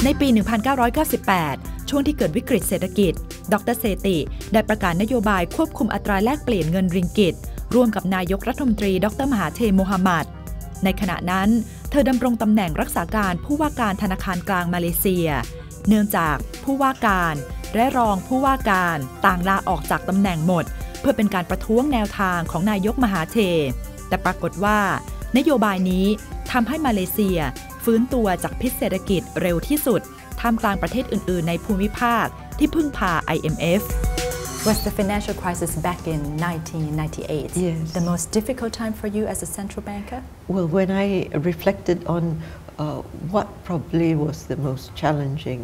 ในปี 1998 ช่วงที่เกิดวิกฤตเศรษฐกิจดร.เซติได้ประกาศนโยบายควบคุมอัตราแลกเปลี่ยนเงินริงกิตร่วมกับนายกรัฐมนตรีดร.มหาเทโมฮัมหมัดในขณะนั้นเธอดำรงตำแหน่งรักษาการผู้ว่าการธนาคารกลางมาเลเซียเนื่องจากผู้ว่าการและรองผู้ว่าการต่างลาออกจากตำแหน่งหมดเพื่อเป็นการประท้วงแนวทางของนายกมหาเทแต่ปรากฏว่านโยบายนี้ทำให้มาเลเซียฟื้นตัวจากพิษเศรษฐกิจเร็วที่สุดท่ามกลางประเทศอื่นๆในภูมิภาคที่พึ่งพา IMF Was the financial crisis back in 1998 yes. the most difficult time for you as a central banker? Well, when I reflected on what probably was the most challenging,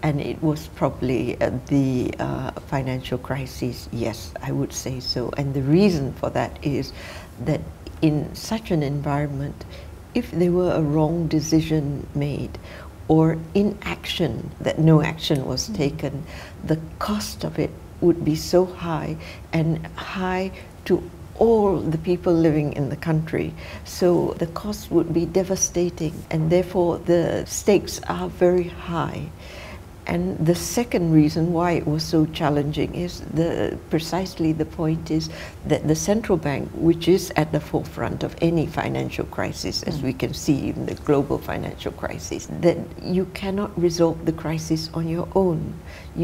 and it was probably the financial crisis, yes, I would say so. And the reason for that is that in such an environment, if there were a wrong decision made or inaction, that no action was taken, the cost of it would be so high and high to all the people living in the country. So the cost would be devastating and therefore the stakes are very high. And the second reason why it was so challenging is precisely the point is that the central bank, which is at the forefront of any financial crisis, as we can see in the global financial crisis, that you cannot resolve the crisis on your own.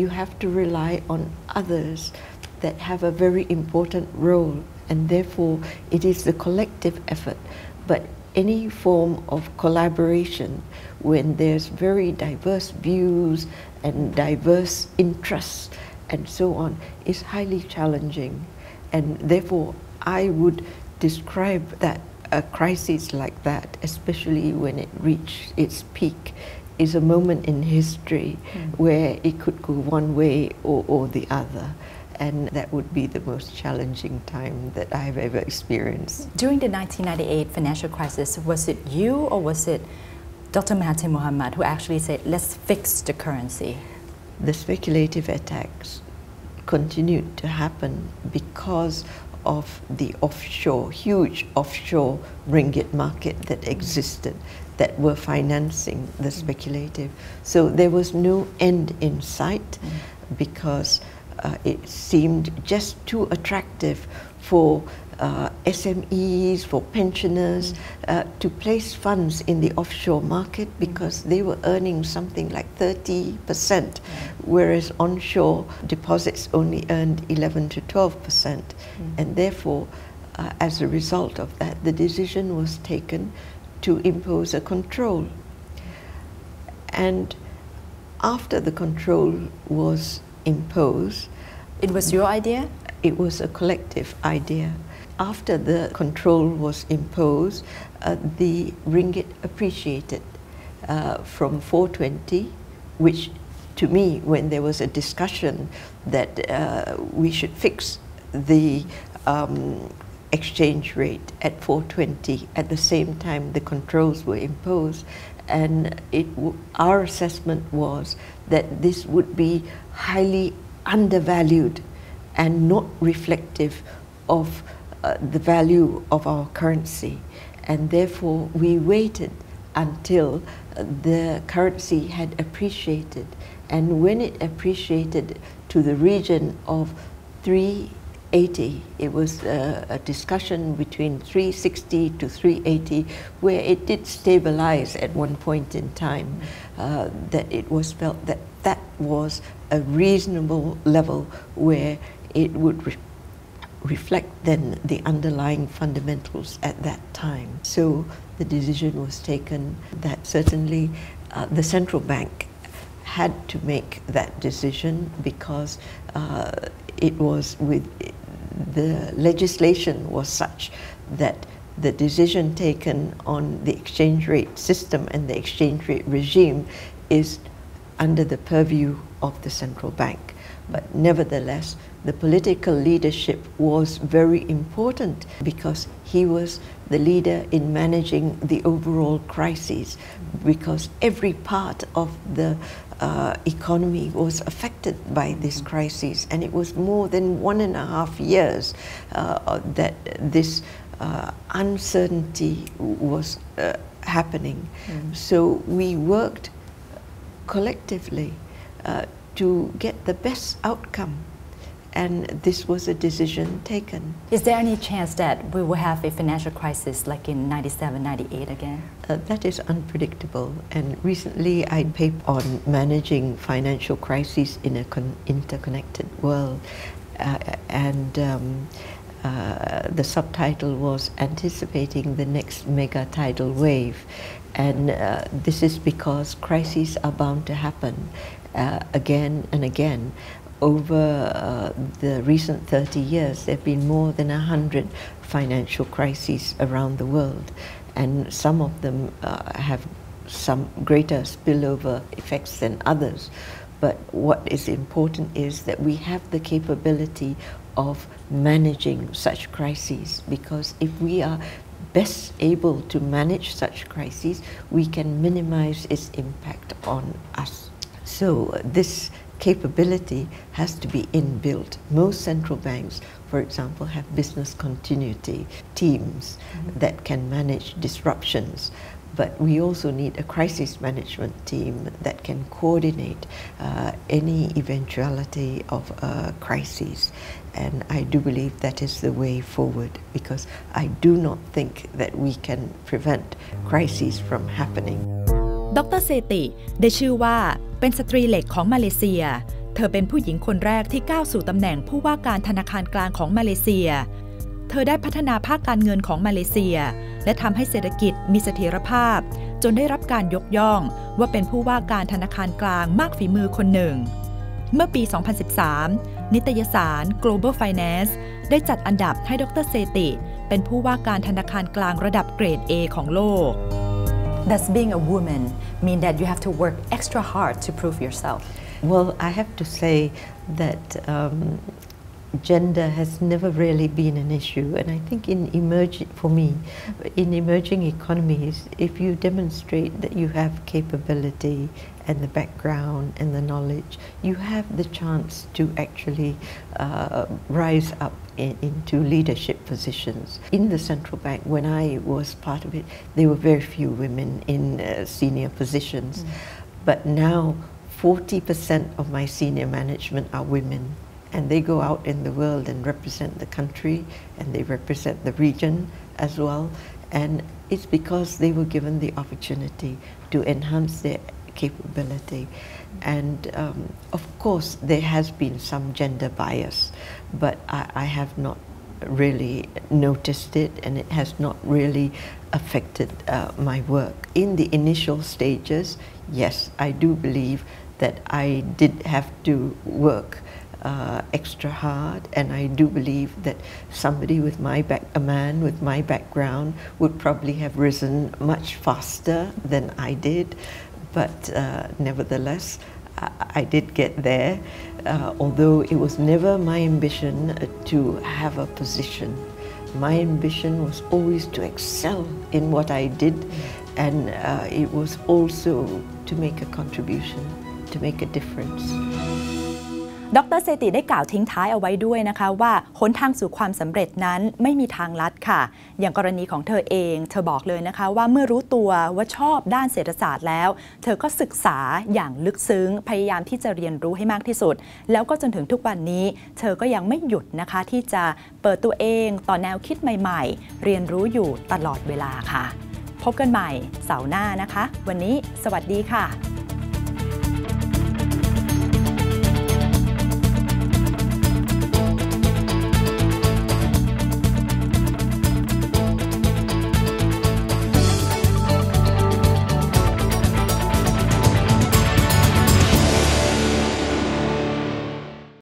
You have to rely on others that have a very important role, and therefore it is the collective effort. But any form of collaboration when there's very diverse views and diverse interests and so on is highly challenging, and therefore I would describe that a crisis like that, especially when it reached its peak, is a moment in history where it could go one way or the other. And that would be the most challenging time that I've ever experienced. During the 1998 financial crisis, was it you or was it Dr. Mahathir Mohamad who actually said, let's fix the currency? The speculative attacks continued to happen because of the offshore, huge offshore ringgit market that existed that were financing the speculative. So there was no end in sight because it seemed just too attractive for SMEs, for pensioners to place funds in the offshore market because they were earning something like 30%, whereas onshore deposits only earned 11 to 12%. And therefore, as a result of that, the decision was taken to impose a control. And after the control was imposed. It was your idea? It was a collective idea. After the control was imposed, the ringgit appreciated from 420, which to me, when there was a discussion that we should fix the exchange rate at 420, at the same time the controls were imposed, and our assessment was that this would be highly undervalued and not reflective of the value of our currency, and therefore we waited until the currency had appreciated, and when it appreciated to the region of 380, it was a discussion between 360 to 380, where it did stabilize at one point in time, that it was felt that that was a reasonable level where it would reflect then the underlying fundamentals at that time. So the decision was taken that certainly the central bank had to make that decision because it was with the legislation was such that the decision taken on the exchange rate system and the exchange rate regime is under the purview of the central bank. But nevertheless, the political leadership was very important because he was the leader in managing the overall crisis, because every part of the economy was affected by this crisis, and it was more than 1.5 years that this uncertainty was happening. So we worked collectively to get the best outcome. And this was a decision taken. Is there any chance that we will have a financial crisis like in 97, 98 again? That is unpredictable. And recently I paper on managing financial crises in an interconnected world. The subtitle was Anticipating the Next Mega Tidal Wave. And this is because crises are bound to happen again and again. Over the recent 30 years, there have been more than 100 financial crises around the world, and some of them have some greater spillover effects than others. But what is important is that we have the capability of managing such crises, because if we are best able to manage such crises, we can minimize its impact on us. So this capability has to be inbuilt. Most central banks, for example, have business continuity teams that can manage disruptions. But we also need a crisis management team that can coordinate any eventuality of a crisis. And I do believe that is the way forward, because I do not think that we can prevent crises from happening. ดร.เซติได้ชื่อว่าเป็นสตรีเหล็กของมาเลเซียเธอเป็นผู้หญิงคนแรกที่ก้าวสู่ตำแหน่งผู้ว่าการธนาคารกลางของมาเลเซียเธอได้พัฒนาภาคการเงินของมาเลเซียและทำให้เศรษฐกิจมีเสถียรภาพจนได้รับการยกย่องว่าเป็นผู้ว่าการธนาคารกลางมากฝีมือคนหนึ่งเมื่อปี 2013 นิตยสาร Global Finance ได้จัดอันดับให้ดร.เซติเป็นผู้ว่าการธนาคารกลางระดับเกรด A ของโลกDoes being a woman mean that you have to work extra hard to prove yourself? Well, I have to say that gender has never really been an issue, and I think for me, in emerging economies, if you demonstrate that you have capability and the background and the knowledge, you have the chance to actually rise up into leadership positions. In the central bank, when I was part of it, there were very few women in senior positions, but now 40% of my senior management are women. And they go out in the world and represent the country, and they represent the region as well. And it's because they were given the opportunity to enhance their capability. And of course, there has been some gender bias, but I have not really noticed it, and it has not really affected my work. In the initial stages, yes, I do believe that I did have to work extra hard, and I do believe that a man with my background would probably have risen much faster than I did, but nevertheless I did get there, although it was never my ambition to have a position. My ambition was always to excel in what I did, and it was also to make a contribution, to make a difference. ดร.เซติได้กล่าวทิ้งท้ายเอาไว้ด้วยนะคะว่าหนทางสู่ความสำเร็จนั้นไม่มีทางลัดค่ะอย่างกรณีของเธอเองเธอบอกเลยนะคะว่าเมื่อรู้ตัวว่าชอบด้านเศรษฐศาสตร์แล้วเธอก็ศึกษาอย่างลึกซึ้งพยายามที่จะเรียนรู้ให้มากที่สุดแล้วก็จนถึงทุกวันนี้เธอก็ยังไม่หยุดนะคะที่จะเปิดตัวเองต่อแนวคิดใหม่ๆเรียนรู้อยู่ตลอดเวลาค่ะพบกันใหม่เสาร์หน้านะคะวันนี้สวัสดีค่ะ